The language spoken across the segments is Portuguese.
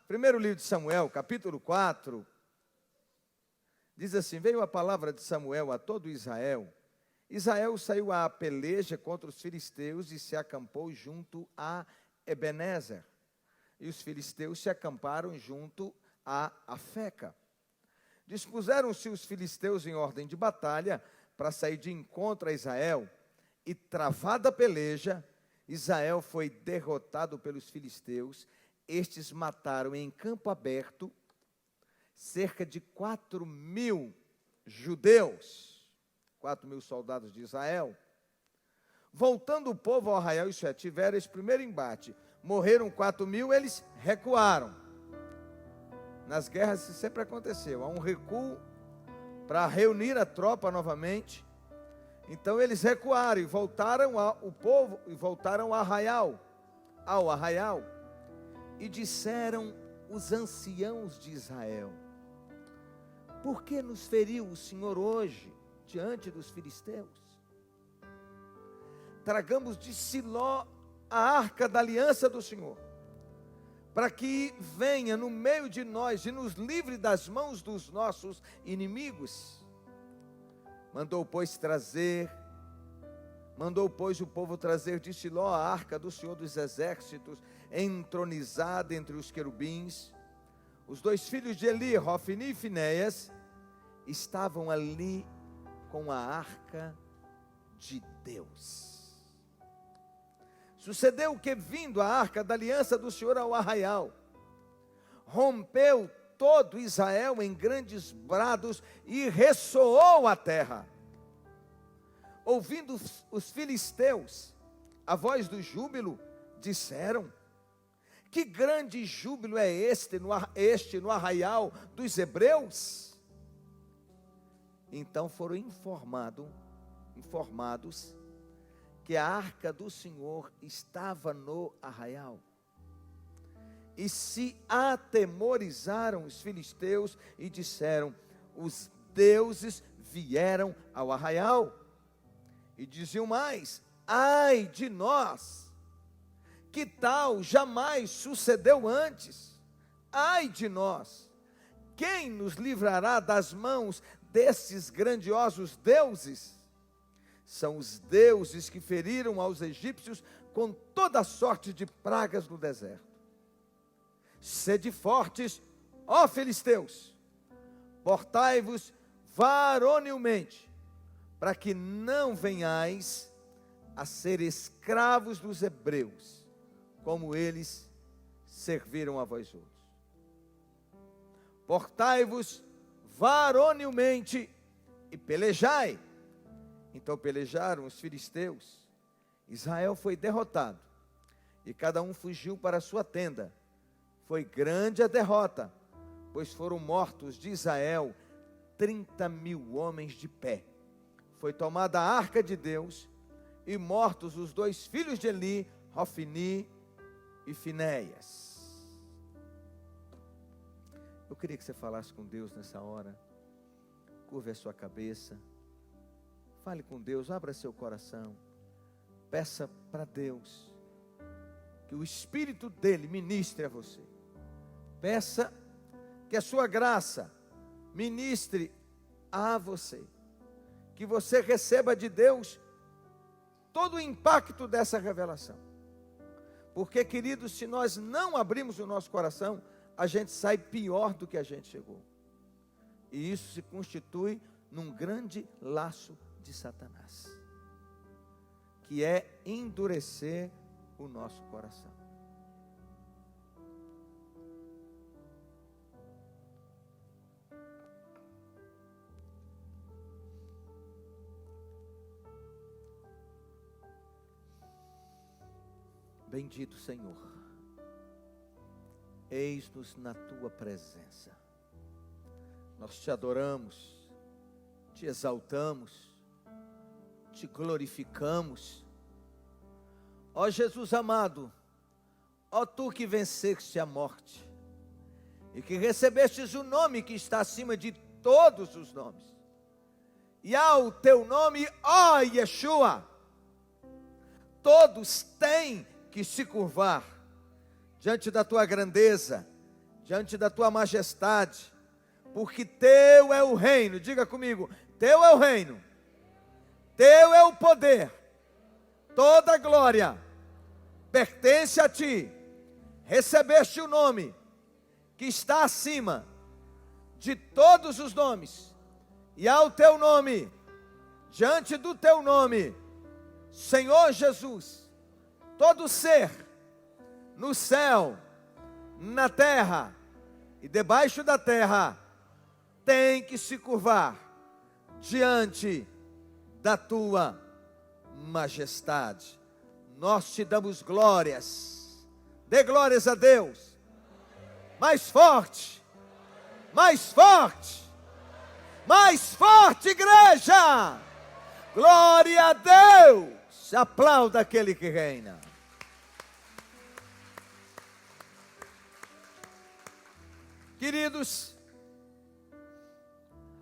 Primeiro livro de Samuel, capítulo 4, diz assim: veio a palavra de Samuel a todo Israel. Israel saiu à peleja contra os filisteus e se acampou junto a Ebenezer. E os filisteus se acamparam junto a Afeca. Dispuseram-se os filisteus em ordem de batalha para sair de encontro a Israel. E travada a peleja, Israel foi derrotado pelos filisteus. Estes mataram em campo aberto cerca de 4.000 judeus, 4.000 soldados de Israel. Voltando o povo ao arraial, isso é, tiveram esse primeiro embate, morreram 4.000, eles recuaram. Nas guerras isso sempre aconteceu, há um recuo para reunir a tropa novamente. Então eles recuaram e voltaram o povo e voltaram ao arraial. E disseram os anciãos de Israel: por que nos feriu o Senhor hoje diante dos filisteus? Tragamos de Siló a arca da aliança do Senhor, para que venha no meio de nós e nos livre das mãos dos nossos inimigos. Mandou, pois, o povo trazer de Siló a arca do Senhor dos Exércitos, entronizada entre os querubins. Os dois filhos de Eli, Hofni e Finéias, estavam ali com a arca de Deus. Sucedeu que, vindo a arca da aliança do Senhor ao arraial, rompeu todo Israel em grandes brados e ressoou a terra. Ouvindo os filisteus a voz do júbilo, disseram: que grande júbilo é este no arraial dos hebreus? Então foram informados que a arca do Senhor estava no arraial. E se atemorizaram os filisteus e disseram: os deuses vieram ao arraial. E diziam mais: ai de nós, que tal jamais sucedeu antes. Ai de nós, quem nos livrará das mãos desses grandiosos deuses? São os deuses que feriram aos egípcios com toda sorte de pragas no deserto. Sede fortes, ó filisteus, portai-vos varonilmente, para que não venhais a ser escravos dos hebreus, como eles serviram a vós outros. Portai-vos varonilmente e pelejai. Então pelejaram os filisteus. Israel foi derrotado e cada um fugiu para a sua tenda. Foi grande a derrota, pois foram mortos de Israel 30.000 homens de pé. Foi tomada a arca de Deus e mortos os dois filhos de Eli, Hofni e Finéias. Eu queria que você falasse com Deus nessa hora. Curve a sua cabeça. Fale com Deus, abra seu coração. Peça para Deus que o Espírito dele ministre a você. Peça que a sua graça ministre a você. Que você receba de Deus todo o impacto dessa revelação. Porque, queridos, se nós não abrirmos o nosso coração, a gente sai pior do que a gente chegou. E isso se constitui num grande laço de Satanás, que é endurecer o nosso coração. Bendito Senhor, eis-nos na tua presença. Nós te adoramos, te exaltamos, te glorificamos. Ó Jesus amado, ó tu que venceste a morte e que recebestes o nome que está acima de todos os nomes, e ao teu nome, ó Yeshua, todos têm que se curvar diante da tua grandeza, diante da tua majestade, porque teu é o reino. Diga comigo, teu é o reino, teu é o poder, toda a glória pertence a ti. Recebeste o nome que está acima de todos os nomes, e ao teu nome, diante do teu nome, Senhor Jesus, todo ser no céu, na terra e debaixo da terra tem que se curvar diante da tua majestade. Nós te damos glórias. Dê glórias a Deus. Mais forte. Mais forte. Mais forte, igreja. Glória a Deus. Aplauda aquele que reina. Queridos,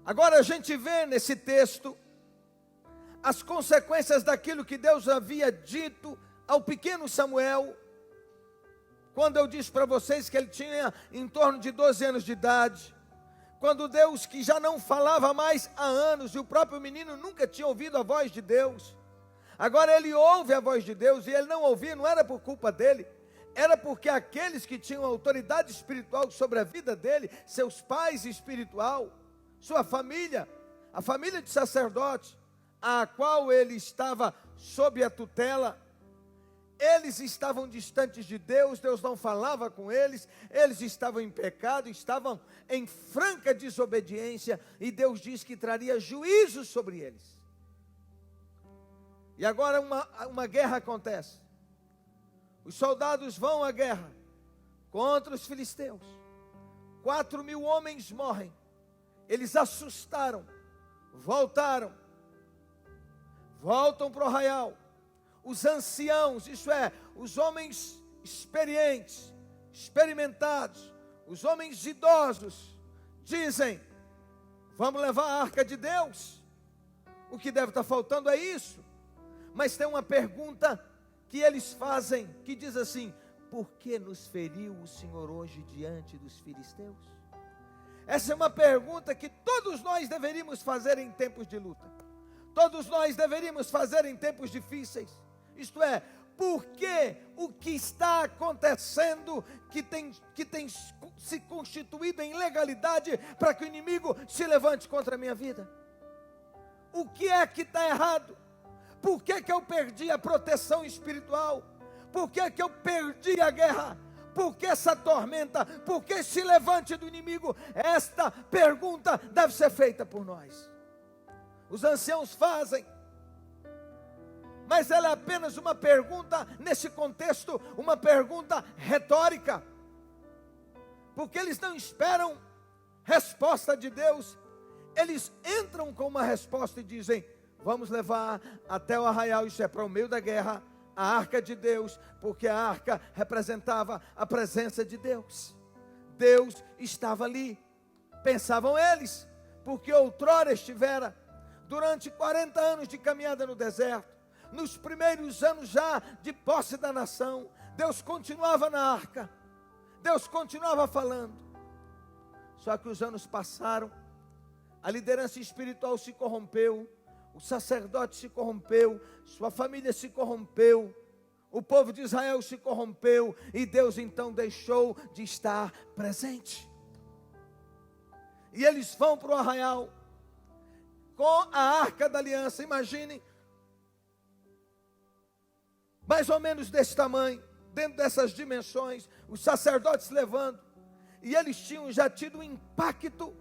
agora a gente vê nesse texto as consequências daquilo que Deus havia dito ao pequeno Samuel, quando eu disse para vocês que ele tinha em torno de 12 anos de idade, quando Deus, que já não falava mais há anos, e o próprio menino nunca tinha ouvido a voz de Deus, agora ele ouve a voz de Deus, e ele não ouvia, não era por culpa dele, era porque aqueles que tinham autoridade espiritual sobre a vida dele, seus pais espiritual, sua família, a família de sacerdote, a qual ele estava sob a tutela, eles estavam distantes de Deus, Deus não falava com eles, eles estavam em pecado, estavam em franca desobediência, e Deus diz que traria juízo sobre eles. E agora uma guerra acontece. Os soldados vão à guerra contra os filisteus. 4.000 homens morrem. Eles assustaram, voltam para o arraial. Os anciãos, isso é, os homens experientes, experimentados, os homens idosos, dizem: vamos levar a arca de Deus. O que deve estar faltando é isso. Mas tem uma pergunta que eles fazem, que diz assim: por que nos feriu o Senhor hoje diante dos filisteus? Essa é uma pergunta que todos nós deveríamos fazer em tempos de luta. Todos nós deveríamos fazer em tempos difíceis. Isto é, por que o que está acontecendo, que tem se constituído em legalidade para que o inimigo se levante contra a minha vida? O que é que está errado? Por que eu perdi a proteção espiritual? Por que eu perdi a guerra? Por que essa tormenta? Por que esse levante do inimigo? Esta pergunta deve ser feita por nós. Os anciãos fazem, mas ela é apenas uma pergunta, nesse contexto, uma pergunta retórica, porque eles não esperam resposta de Deus, eles entram com uma resposta e dizem: vamos levar até o arraial, isso é para o meio da guerra, a arca de Deus, porque a arca representava a presença de Deus. Deus estava ali, pensavam eles, porque outrora estivera durante 40 anos de caminhada no deserto, nos primeiros anos já de posse da nação, Deus continuava na arca, Deus continuava falando. Só que os anos passaram, a liderança espiritual se corrompeu, o sacerdote se corrompeu, sua família se corrompeu, o povo de Israel se corrompeu, e Deus então deixou de estar presente. E eles vão para o arraial com a arca da aliança. Imaginem, mais ou menos desse tamanho, dentro dessas dimensões, os sacerdotes levando, e eles tinham já tido o impacto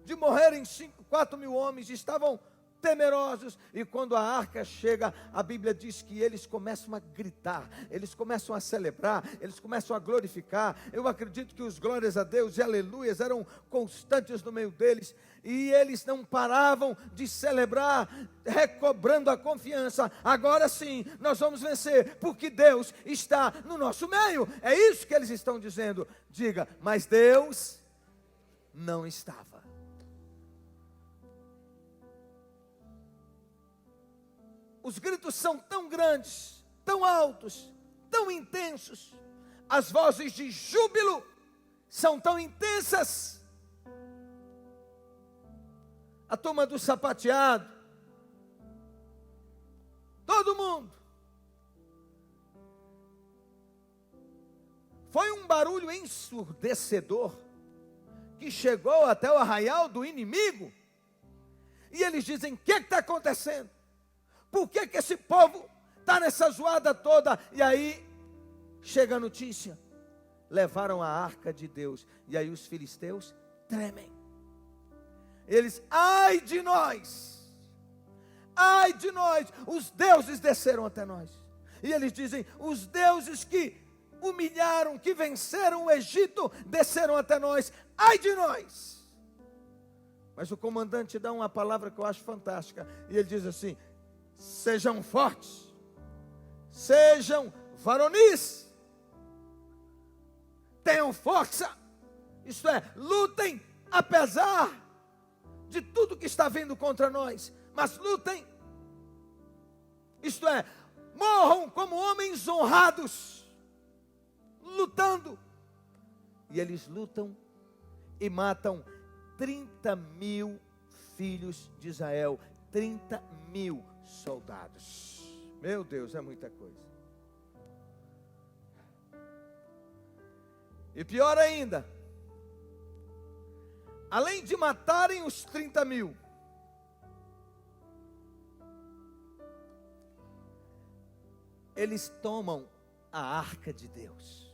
de morrerem 4.000 homens, estavam temerosos, e quando a arca chega, a Bíblia diz que eles começam a gritar, eles começam a celebrar, eles começam a glorificar. Eu acredito que os glórias a Deus e aleluias eram constantes no meio deles, e eles não paravam de celebrar, recobrando a confiança. Agora sim, nós vamos vencer, porque Deus está no nosso meio. É isso que eles estão dizendo. Diga: mas Deus não estava. Os gritos são tão grandes, tão altos, tão intensos, as vozes de júbilo são tão intensas. A turma do sapateado, todo mundo. Foi um barulho ensurdecedor que chegou até o arraial do inimigo. E eles dizem: o que está acontecendo? Por que esse povo está nessa zoada toda? E aí chega a notícia: levaram a arca de Deus. E aí os filisteus tremem. Eles: ai de nós, os deuses desceram até nós. E eles dizem: os deuses que humilharam, que venceram o Egito, desceram até nós, ai de nós. Mas o comandante dá uma palavra que eu acho fantástica, e ele diz assim: sejam fortes, sejam varonis, tenham força, isto é, lutem apesar de tudo que está vindo contra nós, mas lutem, isto é, morram como homens honrados, lutando. E eles lutam e matam 30.000 filhos de Israel, 30.000 soldados. Meu Deus, é muita coisa. E pior ainda, além de matarem os 30.000, eles tomam a arca de Deus.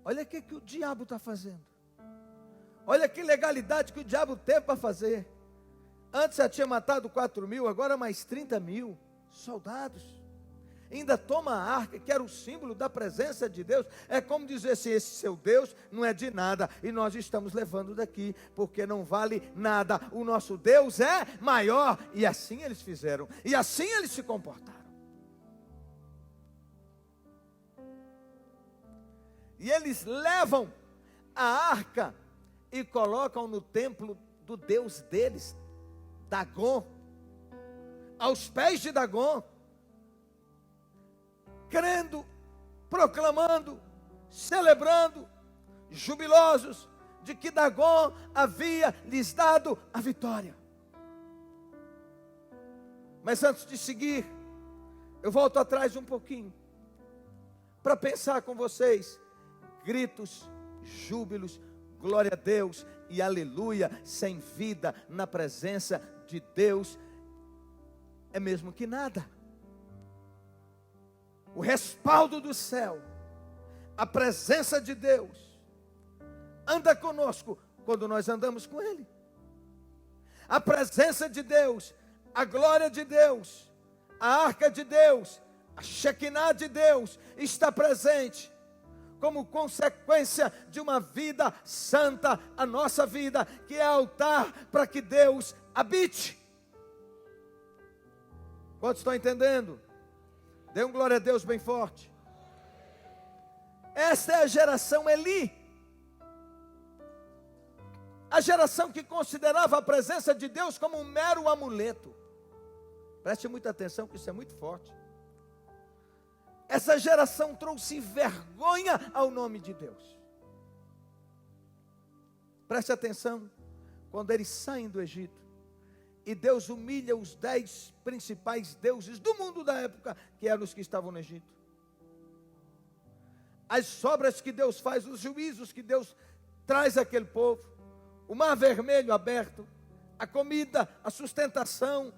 Olha o que o diabo está fazendo. Olha que legalidade que o diabo teve para fazer. Antes já tinha matado 4.000, agora mais 30.000 soldados. Ainda toma a arca, que era o símbolo da presença de Deus. É como dizer assim: esse seu Deus não é de nada, e nós estamos levando daqui, porque não vale nada. O nosso Deus é maior. E assim eles fizeram, e assim eles se comportaram. E eles levam a arca e colocam no templo do Deus deles, Dagom, aos pés de Dagom, crendo, proclamando, celebrando, jubilosos, de que Dagom havia lhes dado a vitória. Mas antes de seguir, eu volto atrás um pouquinho, para pensar com vocês. Gritos, júbilos, glória a Deus e aleluia, sem vida na presença de Deus, é mesmo que nada. O respaldo do céu, a presença de Deus, anda conosco quando nós andamos com Ele. A presença de Deus, a glória de Deus, a arca de Deus, a Shekinah de Deus está presente, como consequência de uma vida santa, a nossa vida, que é altar para que Deus habite. Quantos estão entendendo? Dê um glória a Deus bem forte. Esta é a geração Eli, a geração que considerava a presença de Deus como um mero amuleto. Preste muita atenção, que isso é muito forte. Essa geração trouxe vergonha ao nome de Deus. Preste atenção, quando eles saem do Egito, e Deus humilha os 10 principais deuses do mundo da época, que eram os que estavam no Egito. As obras que Deus faz, os juízos que Deus traz àquele povo, o mar vermelho aberto, a comida, a sustentação,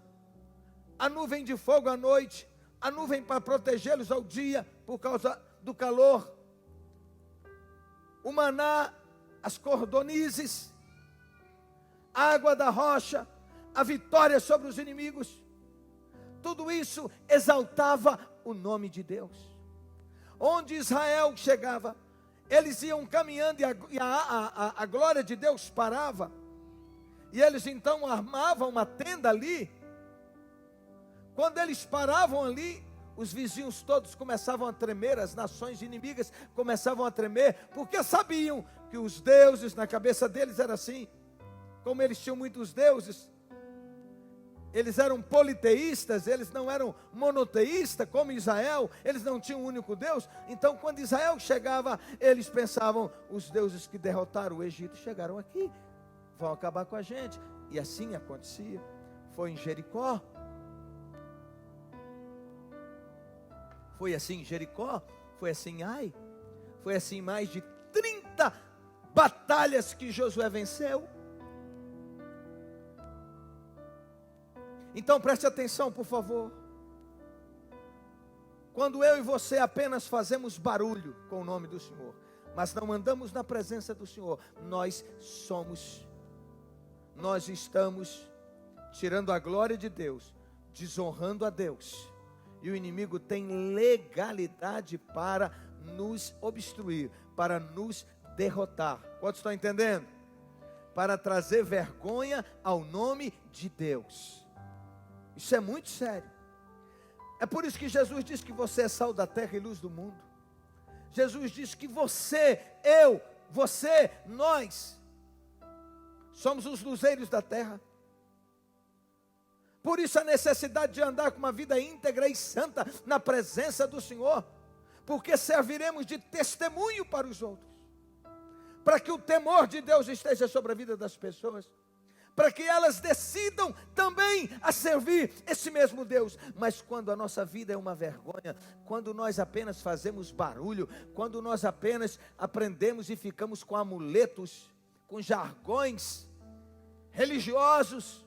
a nuvem de fogo à noite, a nuvem para protegê-los ao dia, por causa do calor, o maná, as cordonizes, a água da rocha, a vitória sobre os inimigos, tudo isso exaltava o nome de Deus. Onde Israel chegava, eles iam caminhando e a glória de Deus parava, e eles então armavam uma tenda ali. Quando eles paravam ali, os vizinhos todos começavam a tremer, as nações inimigas começavam a tremer, porque sabiam que os deuses, na cabeça deles era assim, como eles tinham muitos deuses, Eles eram politeístas, eles não eram monoteístas, como Israel, eles não tinham um único Deus. Então, quando Israel chegava, eles pensavam, os deuses que derrotaram o Egito chegaram aqui, vão acabar com a gente. E assim acontecia. Foi em Jericó. Foi assim em Jericó, foi assim em Ai, foi assim em mais de 30 batalhas que Josué venceu. Então preste atenção, por favor. Quando eu e você apenas fazemos barulho com o nome do Senhor, mas não andamos na presença do Senhor, nós estamos tirando a glória de Deus, desonrando a Deus. E o inimigo tem legalidade para nos obstruir, para nos derrotar. Quantos estão entendendo? Para trazer vergonha ao nome de Deus. Isso é muito sério. É por isso que Jesus diz que você é sal da terra e luz do mundo. Jesus diz que você, eu, você, nós, somos os luzeiros da terra. Por isso a necessidade de andar com uma vida íntegra e santa na presença do Senhor, porque serviremos de testemunho para os outros, para que o temor de Deus esteja sobre a vida das pessoas, para que elas decidam também a servir esse mesmo Deus. Mas quando a nossa vida é uma vergonha, quando nós apenas fazemos barulho, quando nós apenas aprendemos e ficamos com amuletos, com jargões religiosos,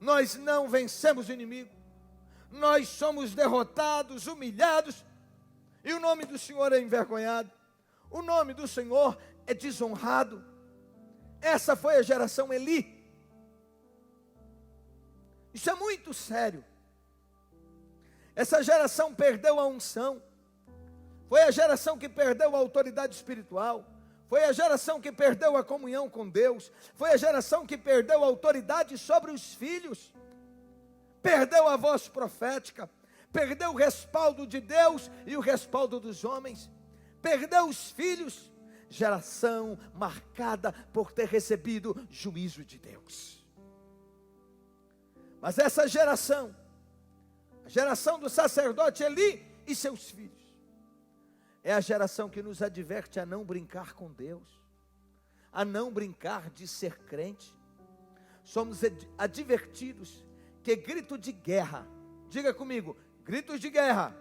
nós não vencemos o inimigo, nós somos derrotados, humilhados, e o nome do Senhor é envergonhado, o nome do Senhor é desonrado. Essa foi a geração Eli. Isso é muito sério. Essa geração perdeu a unção, foi a geração que perdeu a autoridade espiritual, foi a geração que perdeu a comunhão com Deus, foi a geração que perdeu a autoridade sobre os filhos, perdeu a voz profética, perdeu o respaldo de Deus e o respaldo dos homens, perdeu os filhos, geração marcada por ter recebido juízo de Deus. Mas essa geração, a geração do sacerdote Eli e seus filhos, é a geração que nos adverte a não brincar com Deus, a não brincar de ser crente. Somos advertidos que grito de guerra, diga comigo, gritos de guerra,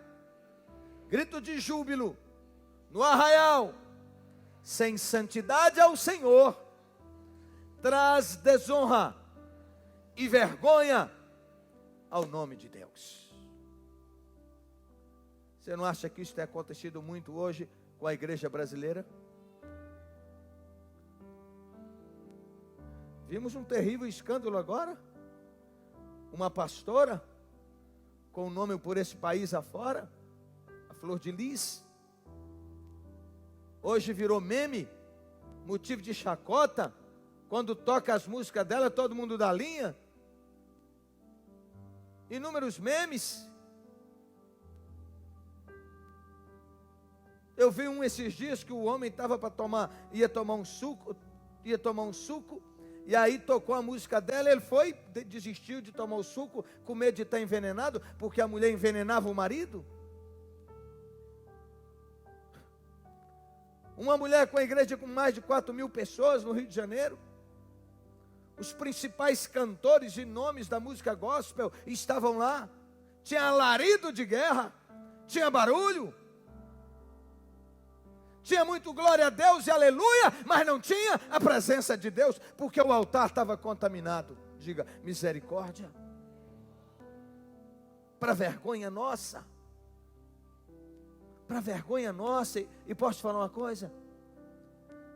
grito de júbilo, no arraial, sem santidade ao Senhor, traz desonra e vergonha ao nome de Deus. Você não acha que isso tem acontecido muito hoje com a igreja brasileira? Vimos um terrível escândalo agora. Uma pastora, com o nome por esse país afora, a Flor de Lis, hoje virou meme, motivo de chacota. Quando toca as músicas dela, todo mundo dá linha. Inúmeros memes. Eu vi um esses dias que o homem estava para ia tomar um suco, e aí tocou a música dela, ele desistiu de tomar o suco, com medo de estar envenenado, porque a mulher envenenava o marido. Uma mulher com a igreja com mais de 4.000 pessoas no Rio de Janeiro, os principais cantores e nomes da música gospel estavam lá, tinha alarido de guerra, tinha barulho, tinha muito glória a Deus e aleluia, mas não tinha a presença de Deus, porque o altar estava contaminado. Diga, misericórdia. Para vergonha nossa. Para vergonha nossa. E posso falar uma coisa?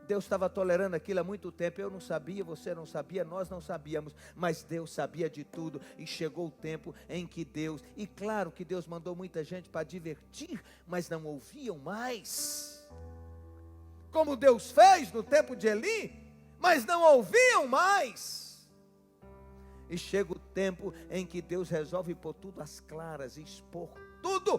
Deus estava tolerando aquilo há muito tempo. Eu não sabia, você não sabia, nós não sabíamos, mas Deus sabia de tudo. E chegou o tempo em que Deus, e claro que Deus mandou muita gente para divertir, mas não ouviam mais. Como Deus fez no tempo de Eli, mas não ouviam mais. E chega o tempo em que Deus resolve pôr tudo às claras, expor tudo,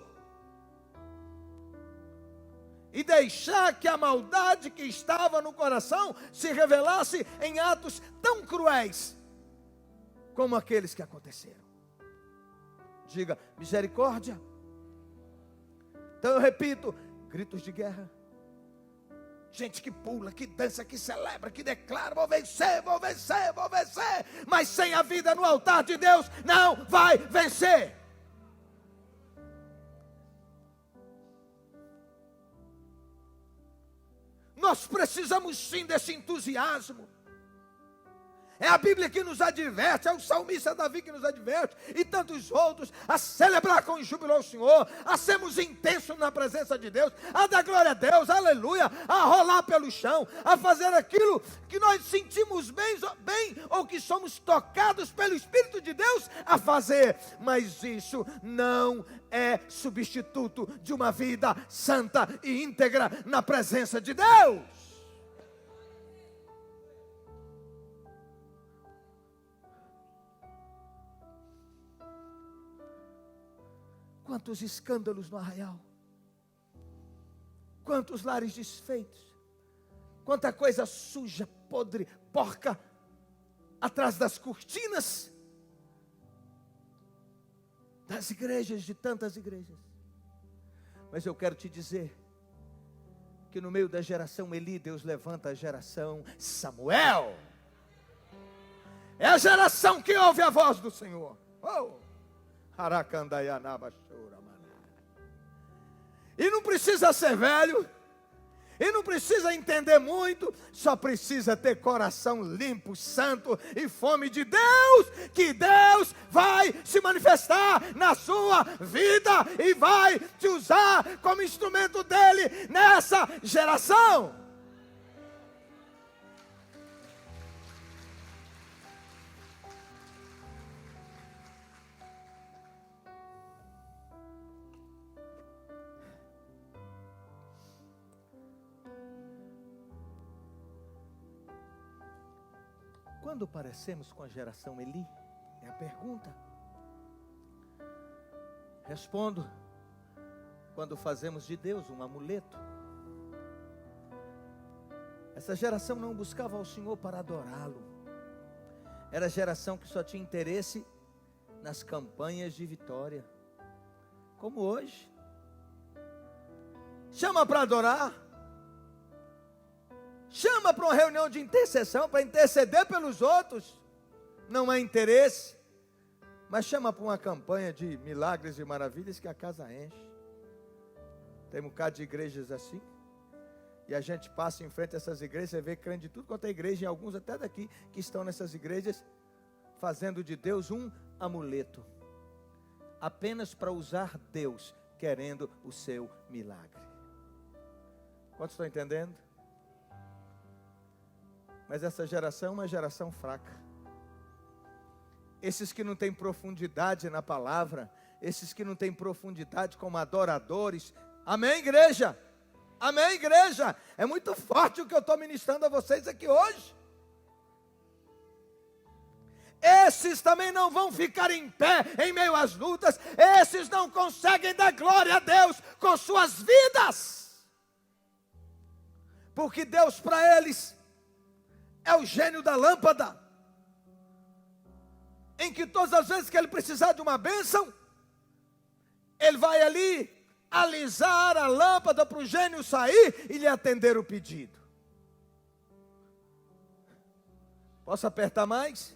e deixar que a maldade que estava no coração se revelasse em atos tão cruéis, como aqueles que aconteceram. Diga, misericórdia. Então eu repito, gritos de guerra. Gente que pula, que dança, que celebra, que declara, vou vencer, vou vencer, vou vencer. Mas sem a vida no altar de Deus, não vai vencer. Nós precisamos sim desse entusiasmo. É a Bíblia que nos adverte, é o salmista Davi que nos adverte, e tantos outros, a celebrar com júbilo ao Senhor, a sermos intensos na presença de Deus, a dar glória a Deus, aleluia, a rolar pelo chão, a fazer aquilo que nós sentimos bem ou que somos tocados pelo Espírito de Deus a fazer. Mas isso não é substituto de uma vida santa e íntegra na presença de Deus. Quantos escândalos no arraial, quantos lares desfeitos, quanta coisa suja, podre, porca, atrás das cortinas das igrejas, de tantas igrejas. Mas eu quero te dizer, que no meio da geração Eli, Deus levanta a geração Samuel. É a geração que ouve a voz do Senhor. E não precisa ser velho, e não precisa entender muito, só precisa ter coração limpo, santo e fome de Deus, que Deus vai se manifestar na sua vida e vai te usar como instrumento dele nessa geração. Quando parecemos com a geração Eli? É a pergunta. Respondo, quando fazemos de Deus um amuleto. Essa geração não buscava ao Senhor para adorá-lo. Era a geração que só tinha interesse nas campanhas de vitória. Como hoje. Chama para adorar. Chama para uma reunião de intercessão, para interceder pelos outros. Não há interesse. Mas chama para uma campanha de milagres e maravilhas que a casa enche. Tem um bocado de igrejas assim. E a gente passa em frente a essas igrejas e vê crente de tudo quanto é igreja, e alguns até daqui que estão nessas igrejas, fazendo de Deus um amuleto. Apenas para usar Deus, querendo o seu milagre. Quantos estão entendendo? Mas essa geração é uma geração fraca. Esses que não têm profundidade na palavra, esses que não têm profundidade como adoradores. Amém, igreja? Amém, igreja? É muito forte o que eu estou ministrando a vocês aqui hoje. Esses também não vão ficar em pé em meio às lutas. Esses não conseguem dar glória a Deus com suas vidas. Porque Deus para eles é o gênio da lâmpada, em que todas as vezes que ele precisar de uma bênção, ele vai ali alisar a lâmpada para o gênio sair e lhe atender o pedido. Posso apertar mais?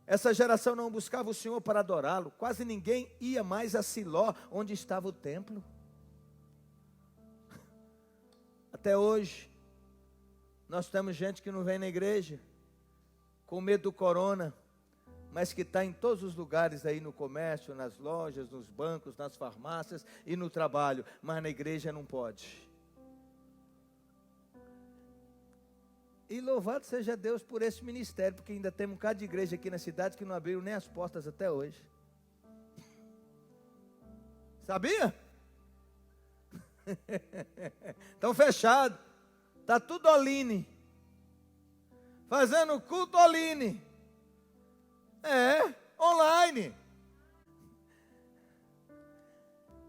Essa geração não buscava o Senhor para adorá-lo. Quase ninguém ia mais a Siló, onde estava o templo. Até hoje nós temos gente que não vem na igreja, com medo do corona, mas que está em todos os lugares aí no comércio, nas lojas, nos bancos, nas farmácias e no trabalho, mas na igreja não pode. E louvado seja Deus por esse ministério, porque ainda tem um bocado de igreja aqui na cidade que não abriram nem as portas até hoje. Sabia? Estão fechados. Está tudo online. Fazendo culto online. Online.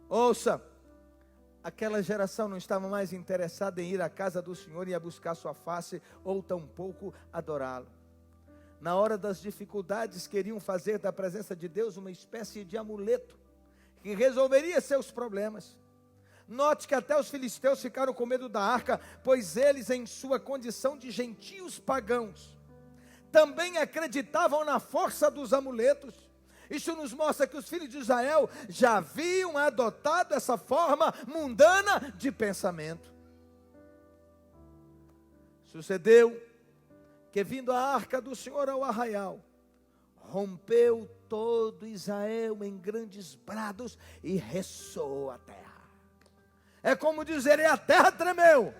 Ouça, aquela geração não estava mais interessada em ir à casa do Senhor e a buscar sua face, ou tampouco adorá-lo. na hora das dificuldades, queriam fazer da presença de Deus uma espécie de amuleto, que resolveria seus problemas. Note que até os filisteus ficaram com medo da arca, pois eles, em sua condição de gentios pagãos, também acreditavam na força dos amuletos. Isso nos mostra que os filhos de Israel já haviam adotado essa forma mundana de pensamento. Sucedeu que, vindo a arca do Senhor ao arraial, rompeu todo Israel em grandes brados e ressoou a terra. É como dizer, e a terra tremeu.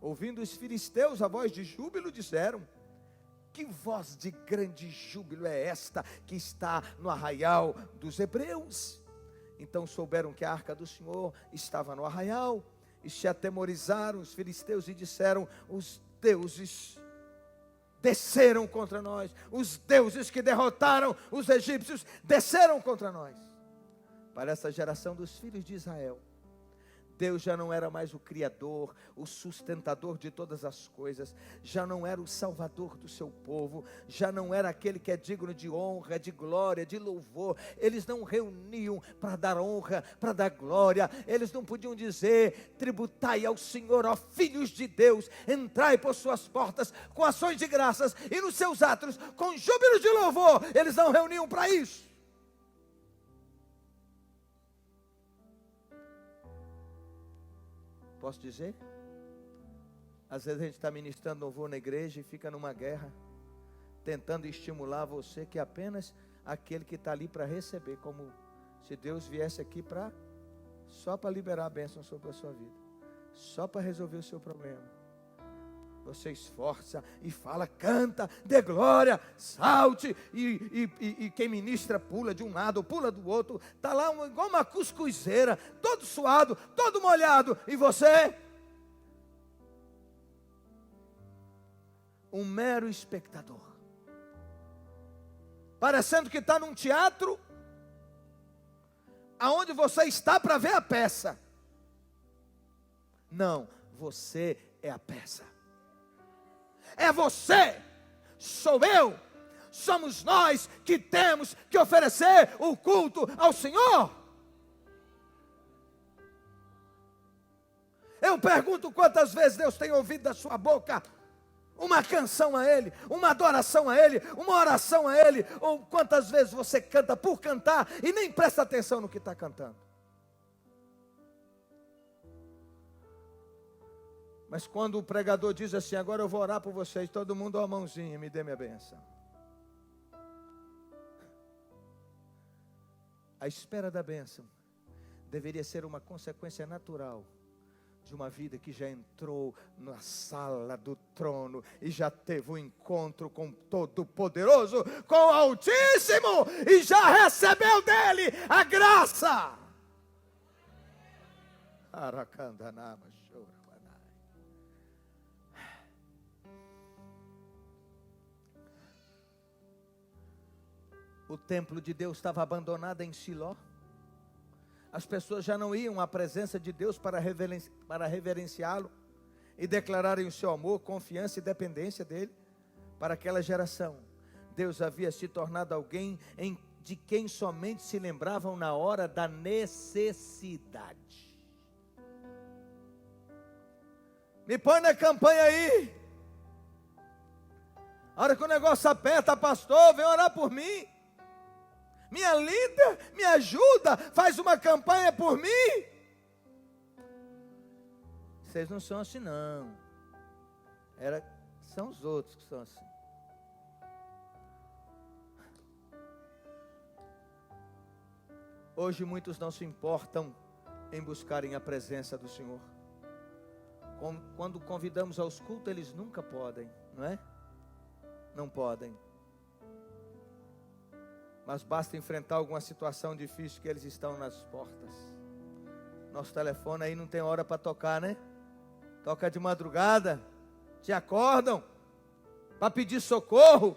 Ouvindo os filisteus a voz de júbilo, disseram: que voz de grande júbilo é esta que está no arraial dos hebreus? Então souberam que a arca do Senhor estava no arraial, e se atemorizaram os filisteus e disseram: os deuses desceram contra nós, os deuses que derrotaram os egípcios desceram contra nós. Para essa geração dos filhos de Israel, Deus já não era mais o Criador, o sustentador de todas as coisas, já não era o Salvador do seu povo, já não era aquele que é digno de honra, de glória, de louvor. Eles não reuniam para dar honra, para dar glória. Eles não podiam dizer: tributai ao Senhor, ó filhos de Deus, entrai por suas portas com ações de graças e nos seus átrios com júbilo de louvor. Eles não reuniam para isso. Posso dizer? Às vezes a gente está ministrando louvor na igreja e fica numa guerra, tentando estimular você, que é apenas aquele que está ali para receber, como se Deus viesse aqui só para liberar a bênção sobre a sua vida, só para resolver o seu problema. Você esforça e fala, canta, dê glória, salte, e quem ministra pula de um lado, pula do outro, está lá igual uma cuscuzeira, todo suado, todo molhado, e você, um mero espectador, parecendo que está num teatro, aonde você está para ver a peça. Não, você é a peça. É você, sou eu, somos nós que temos que oferecer o culto ao Senhor. Eu pergunto quantas vezes Deus tem ouvido da sua boca uma canção a Ele, uma adoração a Ele, uma oração a Ele, ou quantas vezes você canta por cantar e nem presta atenção no que está cantando. Mas quando o pregador diz assim, agora eu vou orar por vocês, todo mundo dá uma mãozinha, me dê minha bênção. A espera da bênção deveria ser uma consequência natural de uma vida que já entrou na sala do trono e já teve um encontro com o Todo-Poderoso, com o Altíssimo, e já recebeu dele a graça. Aracandanaba. O templo de Deus estava abandonado em Siló. As pessoas já não iam à presença de Deus para reverenciá-lo e declararem o seu amor, confiança e dependência dele. Para aquela geração, Deus havia se tornado alguém de quem somente se lembravam na hora da necessidade. Me põe na campanha aí. A hora que o negócio aperta, pastor, vem orar por mim. Minha líder, me ajuda, faz uma campanha por mim. Vocês não são assim não. São os outros que são assim. Hoje muitos não se importam em buscarem a presença do Senhor. Quando convidamos aos cultos, eles nunca podem, não é? Não podem. Mas basta enfrentar alguma situação difícil que eles estão nas portas. Nosso telefone aí não tem hora para tocar, né? Toca de madrugada, te acordam para pedir socorro.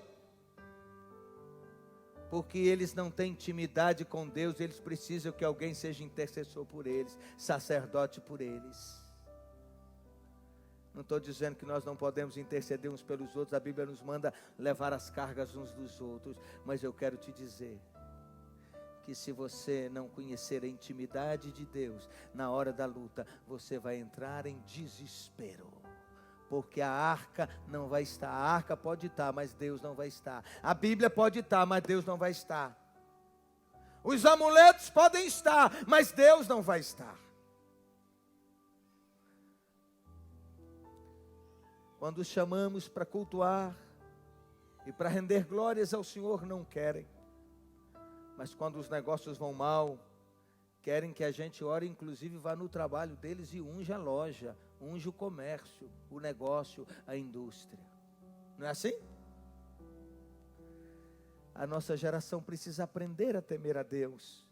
Porque eles não têm intimidade com Deus, eles precisam que alguém seja intercessor por eles, sacerdote por eles. Não estou dizendo que nós não podemos interceder uns pelos outros. A Bíblia nos manda levar as cargas uns dos outros. Mas eu quero te dizer que se você não conhecer a intimidade de Deus, na hora da luta, você vai entrar em desespero. Porque a arca não vai estar. A arca pode estar, mas Deus não vai estar. A Bíblia pode estar, mas Deus não vai estar. Os amuletos podem estar, mas Deus não vai estar. Quando chamamos para cultuar e para render glórias ao Senhor, não querem. Mas quando os negócios vão mal, querem que a gente ore, inclusive vá no trabalho deles e unja a loja, unja o comércio, o negócio, a indústria. Não é assim? A nossa geração precisa aprender a temer a Deus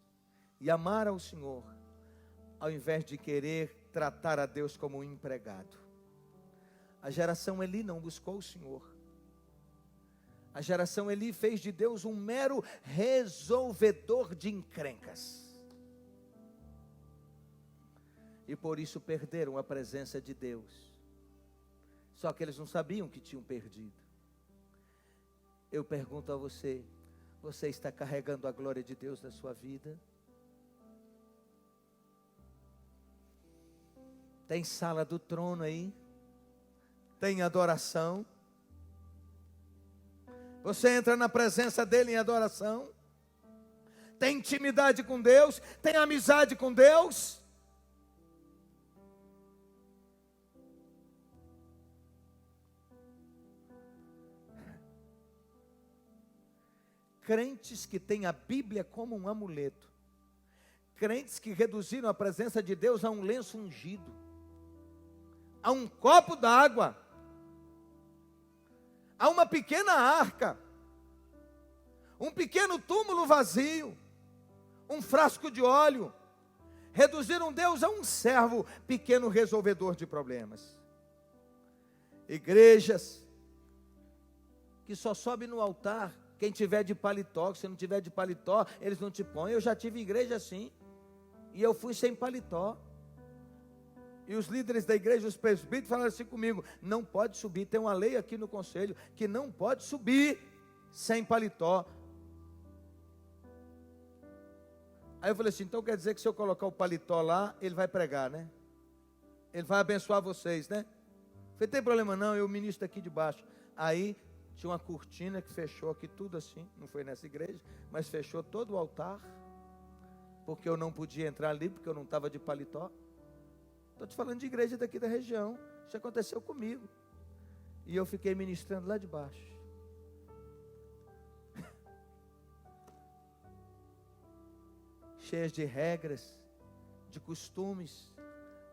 e amar ao Senhor, ao invés de querer tratar a Deus como um empregado. A geração Eli não buscou o Senhor. A geração Eli fez de Deus um mero resolvedor de encrencas. E por isso perderam a presença de Deus. Só que eles não sabiam que tinham perdido. Eu pergunto a você, você está carregando a glória de Deus na sua vida? Tem sala do trono aí? Tem adoração? Você entra na presença dele em adoração? Tem intimidade com Deus? Tem amizade com Deus? Crentes que têm a Bíblia como um amuleto. Crentes que reduziram a presença de Deus a um lenço ungido, a um copo d'água, a uma pequena arca, um pequeno túmulo vazio, um frasco de óleo. Reduziram Deus a um servo, pequeno resolvedor de problemas. Igrejas que só sobe no altar quem tiver de paletó. Se não tiver de paletó, eles não te põem. Eu já tive igreja assim, e eu fui sem paletó. E os líderes da igreja, os presbíteros, falaram assim comigo: não pode subir, tem uma lei aqui no conselho, que não pode subir sem paletó. Aí eu falei assim: então quer dizer que se eu colocar o paletó lá, ele vai pregar, né? Ele vai abençoar vocês, né? Eu falei: tem problema não, eu ministro aqui de baixo. Aí tinha uma cortina que fechou aqui tudo assim, não foi nessa igreja, mas fechou todo o altar, porque eu não podia entrar ali, porque eu não estava de paletó. Estou te falando de igreja daqui da região. Isso aconteceu comigo. E eu fiquei ministrando lá de baixo. Cheias de regras, de costumes,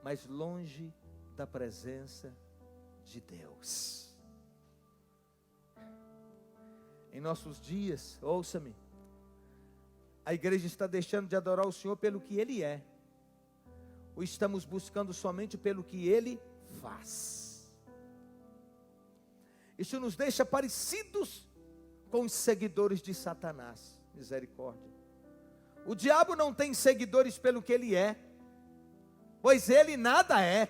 mas longe da presença de Deus. Em nossos dias, ouça-me, a igreja está deixando de adorar o Senhor pelo que Ele é, ou estamos buscando somente pelo que Ele faz? Isso nos deixa parecidos com os seguidores de Satanás. Misericórdia. O diabo não tem seguidores pelo que ele é, pois ele nada é.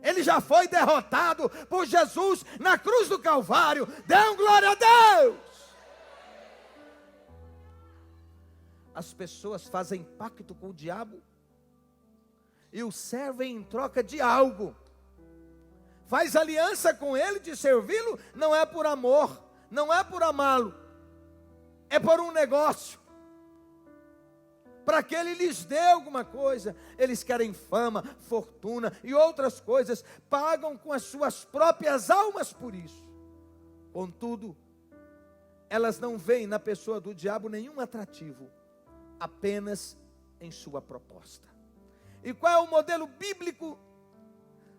Ele já foi derrotado por Jesus na cruz do Calvário. Dê glória a Deus. As pessoas fazem pacto com o diabo e o servem em troca de algo. Faz aliança com ele de servi-lo, não é por amor, não é por amá-lo, é por um negócio, para que ele lhes dê alguma coisa. Eles querem fama, fortuna e outras coisas, pagam com as suas próprias almas por isso. Contudo, elas não veem na pessoa do diabo nenhum atrativo, apenas em sua proposta. E qual é o modelo bíblico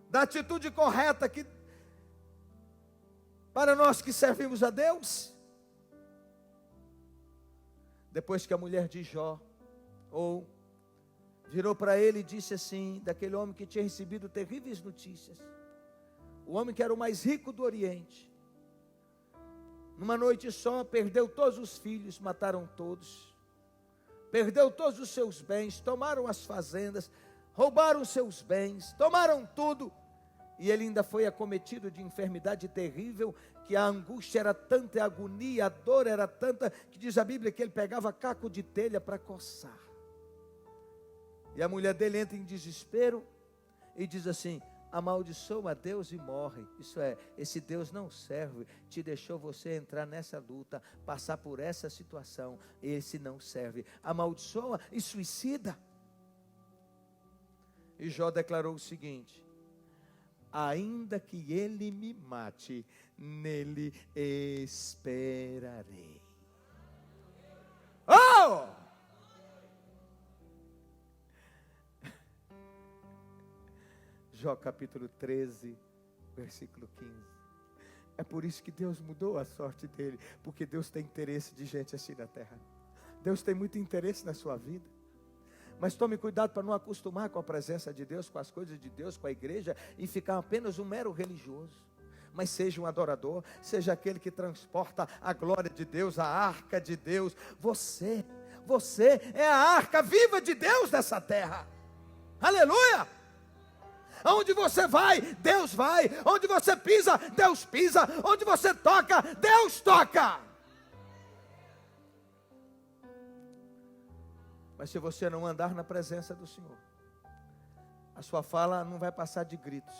da atitude correta para nós que servimos a Deus? Depois que a mulher de Jó virou para ele e disse assim, daquele homem que tinha recebido terríveis notícias, o homem que era o mais rico do Oriente, numa noite só perdeu todos os filhos, mataram todos, perdeu todos os seus bens, tomaram as fazendas, roubaram seus bens, tomaram tudo, E ele ainda foi acometido de enfermidade terrível, que a angústia era tanta, a agonia, a dor era tanta, que diz a Bíblia que ele pegava caco de telha para coçar. E a mulher dele entra em desespero e diz assim: amaldiçoa a Deus e morre. Isso é, esse Deus não serve, te deixou você entrar nessa luta, passar por essa situação, esse não serve. Amaldiçoa e suicida. E Jó declarou o seguinte: ainda que ele me mate, nele esperarei. Oh! Jó capítulo 13, versículo 15. É por isso que Deus mudou a sorte dele, porque Deus tem interesse de gente assim na terra. Deus tem muito interesse na sua vida. Mas tome cuidado para não acostumar com a presença de Deus, com as coisas de Deus, com a igreja, e ficar apenas um mero religioso. Mas seja um adorador, seja aquele que transporta a glória de Deus, a arca de Deus. Você é a arca viva de Deus nessa terra. Aleluia! Onde você vai, Deus vai. Onde você pisa, Deus pisa. Onde você toca, Deus toca. Mas se você não andar na presença do Senhor, a sua fala não vai passar de gritos.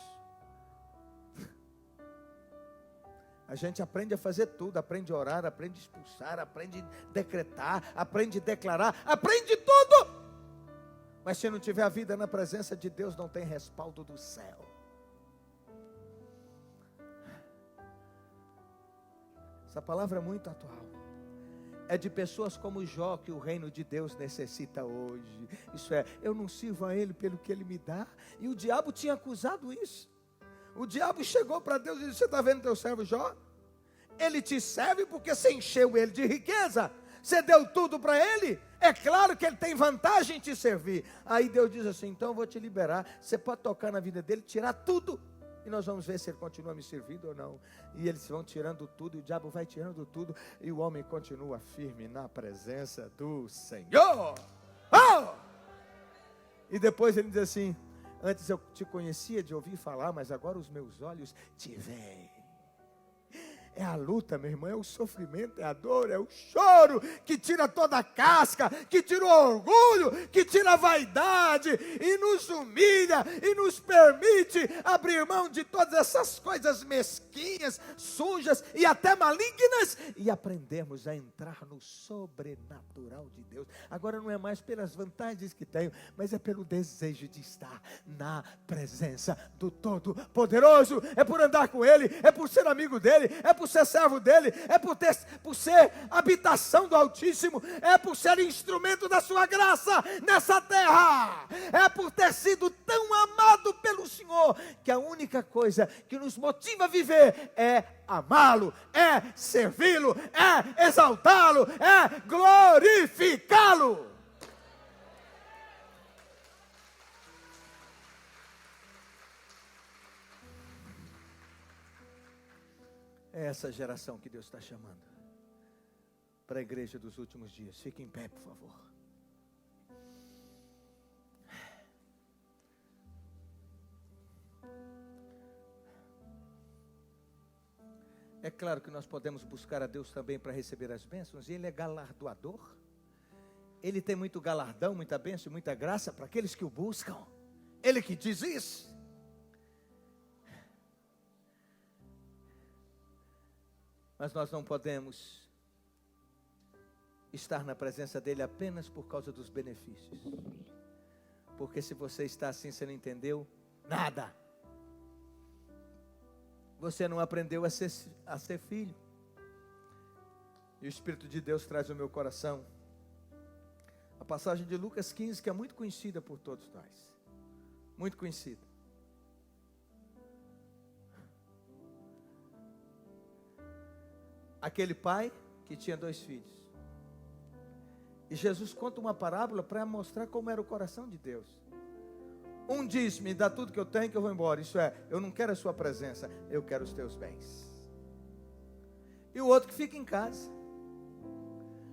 A gente aprende a fazer tudo, aprende a orar, aprende a expulsar, aprende a decretar, aprende a declarar, aprende tudo. Mas se não tiver a vida na presença de Deus, não tem respaldo do céu. Essa palavra é muito atual. É de pessoas como Jó que o reino de Deus necessita hoje. Isso é, eu não sirvo a Ele pelo que Ele me dá. E o diabo tinha acusado isso. O diabo chegou para Deus e disse: você está vendo teu servo Jó? Ele te serve porque você encheu ele de riqueza. Você deu tudo para ele. É claro que ele tem vantagem em te servir. Aí Deus diz assim: então eu vou te liberar. Você pode tocar na vida dele, tirar tudo. E nós vamos ver se ele continua me servindo ou não. E eles vão tirando tudo, e o diabo vai tirando tudo, e o homem continua firme na presença do Senhor. Oh! E depois ele diz assim: antes eu te conhecia de ouvir falar, mas agora os meus olhos te veem. É a luta, meu irmão, é o sofrimento, é a dor, é o choro que tira toda a casca, que tira o orgulho, que tira a vaidade e nos humilha e nos permite abrir mão de todas essas coisas mesquinhas, sujas e até malignas e aprendemos a entrar no sobrenatural de Deus. Agora não é mais pelas vantagens que tenho, mas é pelo desejo de estar na presença do Todo-Poderoso. É por andar com Ele, é por ser amigo dEle, é por ser servo dEle, é por ser habitação do Altíssimo, é por ser instrumento da sua graça nessa terra, é por ter sido tão amado pelo Senhor, que a única coisa que nos motiva a viver é amá-lo, é servi-lo, é exaltá-lo, é glorificá-lo. É essa geração que Deus está chamando para a igreja dos últimos dias. Fique em pé, por favor. É claro que nós podemos buscar a Deus também para receber as bênçãos, e Ele é galardoador. Ele tem muito galardão, muita bênção, muita graça para aqueles que o buscam. Ele que diz isso. Mas nós não podemos estar na presença dEle apenas por causa dos benefícios. Porque se você está assim, você não entendeu nada. Você não aprendeu a ser filho. E o Espírito de Deus traz ao meu coração a passagem de Lucas 15, que é muito conhecida por todos nós. Muito conhecida. Aquele pai que tinha 2 filhos. E Jesus conta uma parábola para mostrar como era o coração de Deus. Um diz: me dá tudo que eu tenho que eu vou embora. Isso é, eu não quero a sua presença, eu quero os teus bens. E o outro que fica em casa.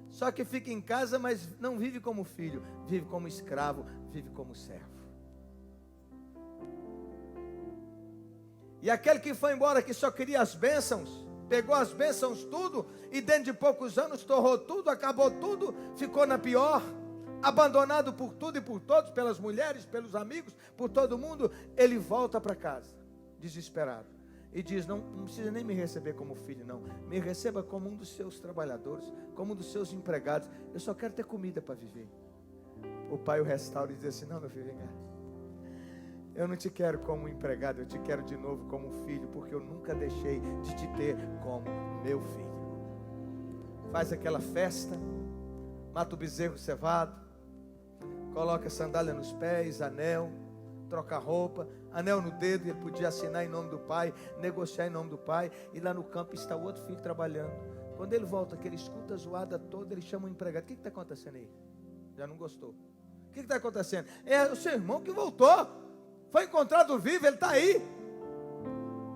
Só que fica em casa, mas não vive como filho, vive como escravo, vive como servo. E aquele que foi embora, que só queria as bênçãos, pegou as bênçãos tudo, e dentro de poucos anos torrou tudo, acabou tudo, ficou na pior, abandonado por tudo e por todos, pelas mulheres, pelos amigos, por todo mundo. Ele volta para casa, desesperado, e diz: não precisa nem me receber como filho, não, me receba como um dos seus trabalhadores, como um dos seus empregados, eu só quero ter comida para viver. O pai o restaura e diz assim: não, meu filho, vem cá, eu não te quero como empregado, eu te quero de novo como filho, porque eu nunca deixei de te ter como meu filho. Faz aquela festa, mata o bezerro cevado, coloca sandália nos pés, anel, troca roupa, anel no dedo, e ele podia assinar em nome do pai, negociar em nome do pai, e lá no campo está o outro filho trabalhando. Quando ele volta, que ele escuta a zoada toda, ele chama o empregado: o que está acontecendo aí? Já não gostou. O que está acontecendo? É o seu irmão que voltou, foi encontrado vivo, ele está aí.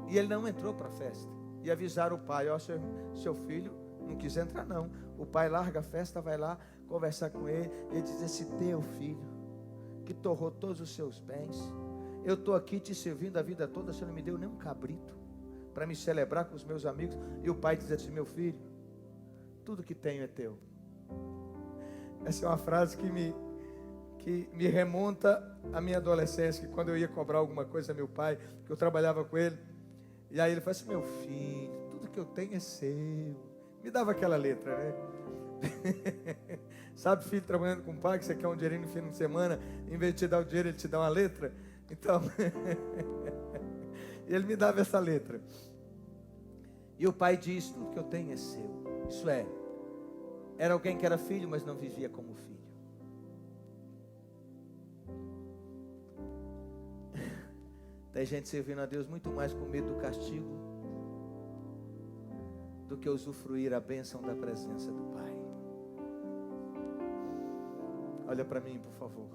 E ele não entrou para a festa. E avisaram o pai: ó, seu filho não quis entrar não. O pai larga a festa, vai lá conversar com ele. Ele diz: esse teu filho, que torrou todos os seus bens, eu estou aqui te servindo a vida toda, você não me deu nem um cabrito para me celebrar com os meus amigos. E o pai diz assim: meu filho, tudo que tenho é teu. Essa é uma frase que me remonta à minha adolescência, que quando eu ia cobrar alguma coisa a meu pai, que eu trabalhava com ele, e aí ele falou assim: meu filho, tudo que eu tenho é seu. Me dava aquela letra, né? Sabe, filho trabalhando com o pai, que você quer um dinheirinho no fim de semana, em vez de te dar o dinheiro, ele te dá uma letra? Então, ele me dava essa letra. E o pai diz: tudo que eu tenho é seu. Isso é, era alguém que era filho, mas não vivia como filho. Tem gente servindo a Deus muito mais com medo do castigo do que usufruir a bênção da presença do Pai. Olha para mim, por favor.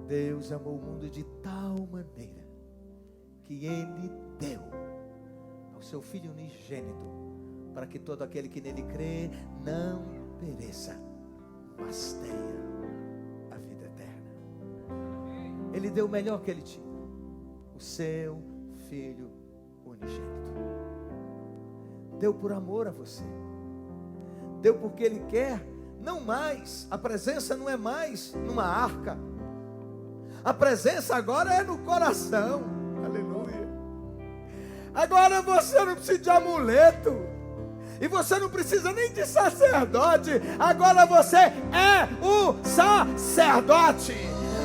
Deus amou o mundo de tal maneira que Ele deu ao seu Filho unigênito, para que todo aquele que nele crê não pereça, mas tenha a vida eterna. Ele deu o melhor que Ele tinha, o seu Filho unigênito. Deu por amor a você, deu porque Ele quer. Não mais, a presença não é mais numa arca, a presença agora é no coração. Aleluia. Agora você não precisa de amuleto, e você não precisa nem de sacerdote. Agora você é o sacerdote.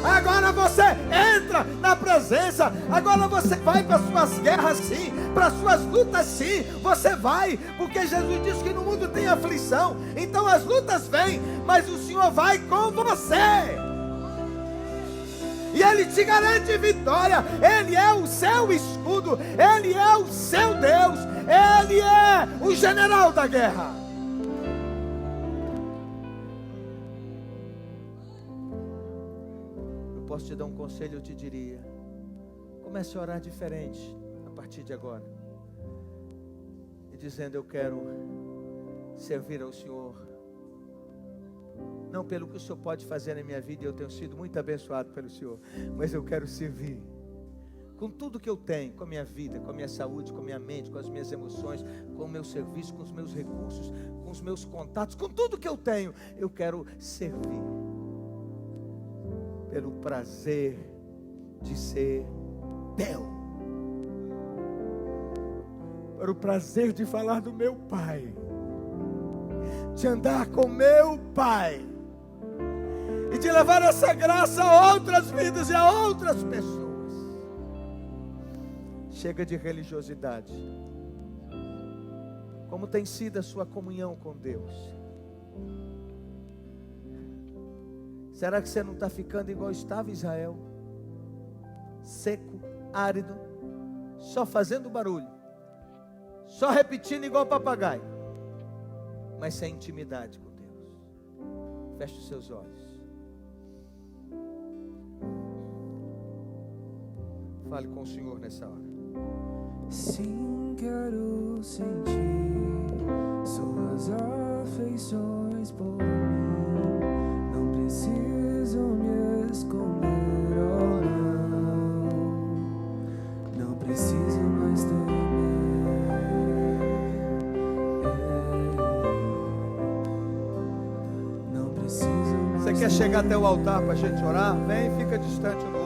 Agora você entra na presença. Agora você vai para suas guerras sim, para suas lutas sim. Você vai, porque Jesus disse que no mundo tem aflição. Então as lutas vêm, mas o Senhor vai com você. E Ele te garante vitória. Ele é o seu escudo, Ele é o seu Deus, Ele é o general da guerra. Posso te dar um conselho? Eu te diria: comece a orar diferente a partir de agora, e dizendo: eu quero servir ao Senhor, não pelo que o Senhor pode fazer na minha vida, e eu tenho sido muito abençoado pelo Senhor, mas eu quero servir com tudo que eu tenho, com a minha vida, com a minha saúde, com a minha mente, com as minhas emoções, com o meu serviço, com os meus recursos, com os meus contatos, com tudo que eu tenho. Eu quero servir pelo prazer de ser teu, para o prazer de falar do meu Pai, de andar com meu Pai, e de levar essa graça a outras vidas e a outras pessoas. Chega de religiosidade. Como tem sido a sua comunhão com Deus? Será que você não está ficando igual estava Israel? Seco, árido, só fazendo barulho, só repetindo igual papagaio, mas sem intimidade com Deus. Feche os seus olhos. Fale com o Senhor nessa hora. Sim, quero sentir suas afeições por mim. Não preciso me esconder, oh não. chegar até o altar para a gente orar, vem, fica distante um do